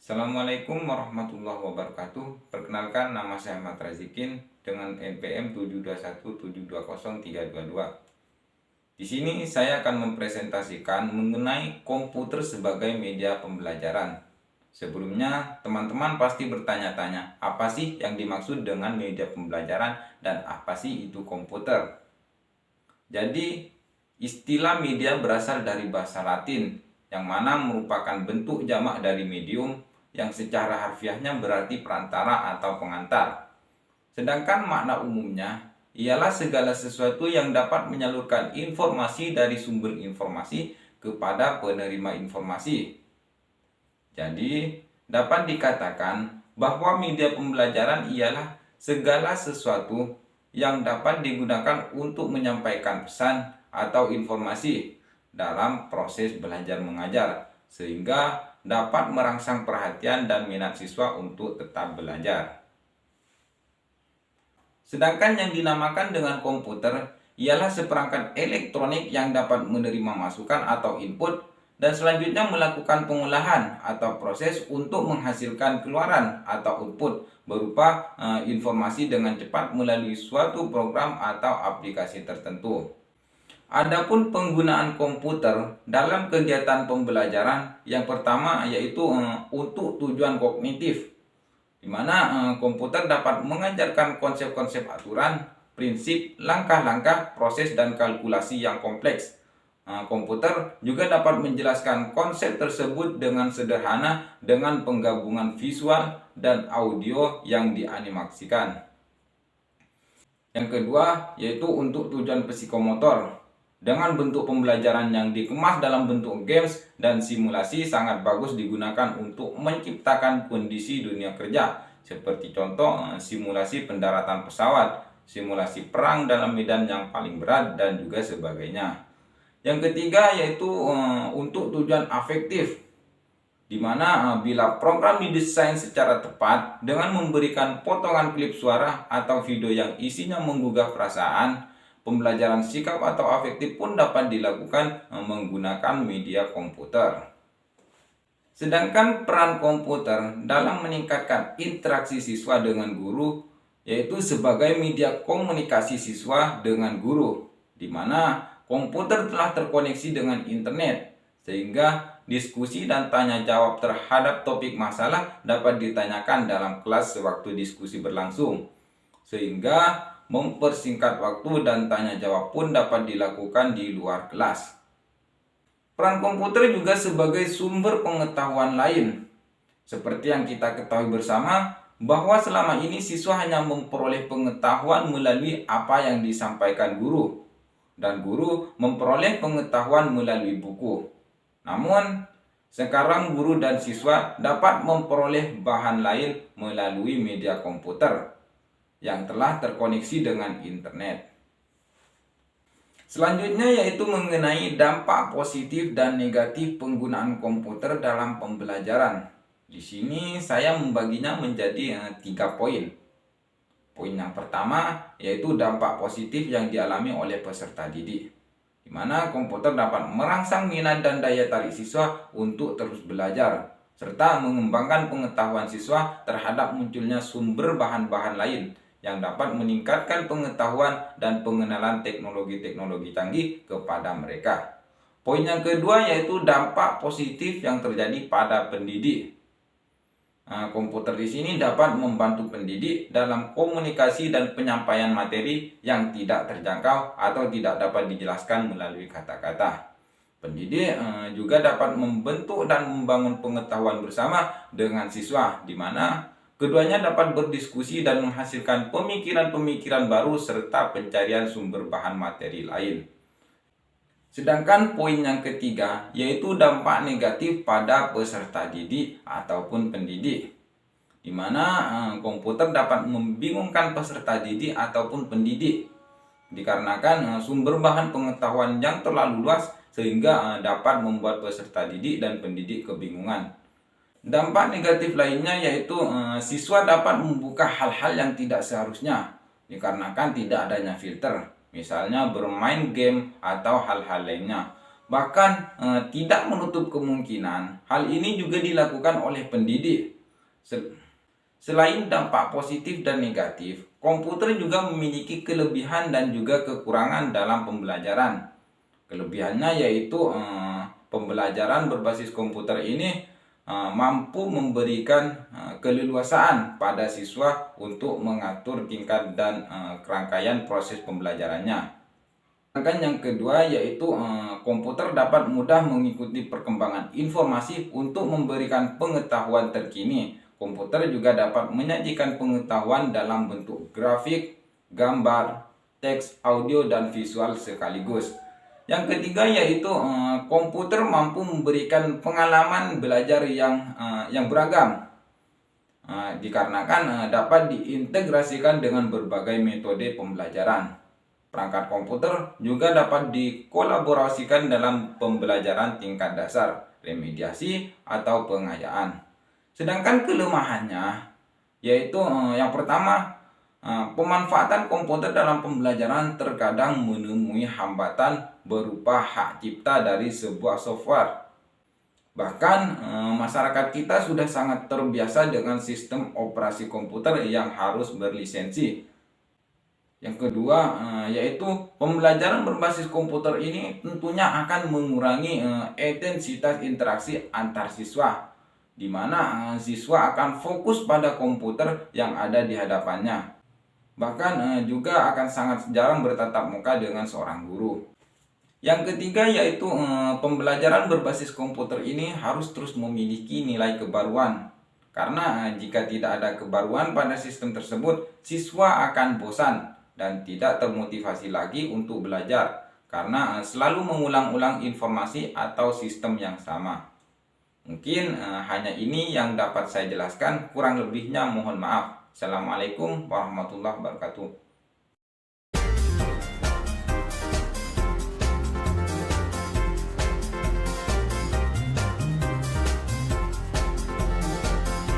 Assalamualaikum warahmatullahi wabarakatuh. Perkenalkan, nama saya Ahmad Razikin dengan NPM 721720322. Di sini saya akan mempresentasikan mengenai komputer sebagai media pembelajaran. Sebelumnya, teman-teman pasti bertanya-tanya, apa sih yang dimaksud dengan media pembelajaran dan apa sih itu komputer? Jadi, istilah media berasal dari bahasa Latin, yang mana merupakan bentuk jamak dari medium yang secara harfiahnya berarti perantara atau pengantar. Sedangkan makna umumnya ialah segala sesuatu yang dapat menyalurkan informasi dari sumber informasi kepada penerima informasi. Jadi, dapat dikatakan bahwa media pembelajaran ialah segala sesuatu yang dapat digunakan untuk menyampaikan pesan atau informasi dalam proses belajar mengajar, sehingga dapat merangsang perhatian dan minat siswa untuk tetap belajar. Sedangkan yang dinamakan dengan komputer ialah seperangkat elektronik yang dapat menerima masukan atau input dan selanjutnya melakukan pengolahan atau proses untuk menghasilkan keluaran atau output berupa informasi dengan cepat melalui suatu program atau aplikasi tertentu. Adapun penggunaan komputer dalam kegiatan pembelajaran yang pertama yaitu untuk tujuan kognitif, di mana komputer dapat mengajarkan konsep-konsep aturan, prinsip, langkah-langkah, proses, dan kalkulasi yang kompleks. Komputer juga dapat menjelaskan konsep tersebut dengan sederhana dengan penggabungan visual dan audio yang dianimasikan. Yang kedua yaitu untuk tujuan psikomotor. Dengan bentuk pembelajaran yang dikemas dalam bentuk games dan simulasi sangat bagus digunakan untuk menciptakan kondisi dunia kerja, seperti contoh simulasi pendaratan pesawat, simulasi perang dalam medan yang paling berat, dan juga sebagainya. Yang ketiga yaitu untuk tujuan afektif, di mana bila program didesain secara tepat dengan memberikan potongan klip suara atau video yang isinya menggugah perasaan, pembelajaran sikap atau afektif pun dapat dilakukan menggunakan media komputer. Sedangkan peran komputer dalam meningkatkan interaksi siswa dengan guru yaitu sebagai media komunikasi siswa dengan guru, di mana komputer telah terkoneksi dengan internet sehingga diskusi dan tanya jawab terhadap topik masalah dapat ditanyakan dalam kelas sewaktu diskusi berlangsung, sehingga mempersingkat waktu dan tanya jawab pun dapat dilakukan di luar kelas. Peran komputer juga sebagai sumber pengetahuan lain. Seperti yang kita ketahui bersama bahwa selama ini siswa hanya memperoleh pengetahuan melalui apa yang disampaikan guru, dan guru memperoleh pengetahuan melalui buku. Namun, sekarang guru dan siswa dapat memperoleh bahan lain melalui media komputer yang telah terkoneksi dengan internet. Selanjutnya yaitu mengenai dampak positif dan negatif penggunaan komputer dalam pembelajaran. Di sini saya membaginya menjadi 3 poin. Poin yang pertama yaitu dampak positif yang dialami oleh peserta didik, di mana komputer dapat merangsang minat dan daya tarik siswa untuk terus belajar, serta mengembangkan pengetahuan siswa terhadap munculnya sumber bahan-bahan lain yang dapat meningkatkan pengetahuan dan pengenalan teknologi-teknologi canggih kepada mereka. Poin yang kedua yaitu dampak positif yang terjadi pada pendidik. Komputer di sini dapat membantu pendidik dalam komunikasi dan penyampaian materi yang tidak terjangkau atau tidak dapat dijelaskan melalui kata-kata. Pendidik juga dapat membentuk dan membangun pengetahuan bersama dengan siswa, di mana keduanya dapat berdiskusi dan menghasilkan pemikiran-pemikiran baru serta pencarian sumber bahan materi lain. Sedangkan poin yang ketiga yaitu dampak negatif pada peserta didik ataupun pendidik, di mana komputer dapat membingungkan peserta didik ataupun pendidik dikarenakan sumber bahan pengetahuan yang terlalu luas sehingga dapat membuat peserta didik dan pendidik kebingungan. Dampak negatif lainnya yaitu siswa dapat membuka hal-hal yang tidak seharusnya dikarenakan tidak adanya filter, misalnya bermain game atau hal-hal lainnya. Bahkan tidak menutup kemungkinan hal ini juga dilakukan oleh pendidik. Selain dampak positif dan negatif, komputer juga memiliki kelebihan dan juga kekurangan dalam pembelajaran. Kelebihannya yaitu pembelajaran berbasis komputer ini mampu memberikan keleluasaan pada siswa untuk mengatur tingkat dan kerangkaian proses pembelajarannya. Sedangkan yang kedua yaitu komputer dapat mudah mengikuti perkembangan informasi untuk memberikan pengetahuan terkini. Komputer juga dapat menyajikan pengetahuan dalam bentuk grafik, gambar, teks, audio, dan visual sekaligus. Yang ketiga yaitu komputer mampu memberikan pengalaman belajar yang beragam, dikarenakan dapat diintegrasikan dengan berbagai metode pembelajaran. Perangkat komputer juga dapat dikolaborasikan dalam pembelajaran tingkat dasar, remediasi, atau pengayaan. Sedangkan kelemahannya yaitu yang pertama, pemanfaatan komputer dalam pembelajaran terkadang menemui hambatan berupa hak cipta dari sebuah software. Bahkan masyarakat kita sudah sangat terbiasa dengan sistem operasi komputer yang harus berlisensi. Yang kedua yaitu pembelajaran berbasis komputer ini tentunya akan mengurangi intensitas interaksi antar siswa, di mana siswa akan fokus pada komputer yang ada di hadapannya. Bahkan juga akan sangat jarang bertatap muka dengan seorang guru. Yang ketiga yaitu pembelajaran berbasis komputer ini harus terus memiliki nilai kebaruan. Karena jika tidak ada kebaruan pada sistem tersebut, siswa akan bosan dan tidak termotivasi lagi untuk belajar karena selalu mengulang-ulang informasi atau sistem yang sama. Mungkin hanya ini yang dapat saya jelaskan, kurang lebihnya mohon maaf. Assalamualaikum warahmatullahi wabarakatuh.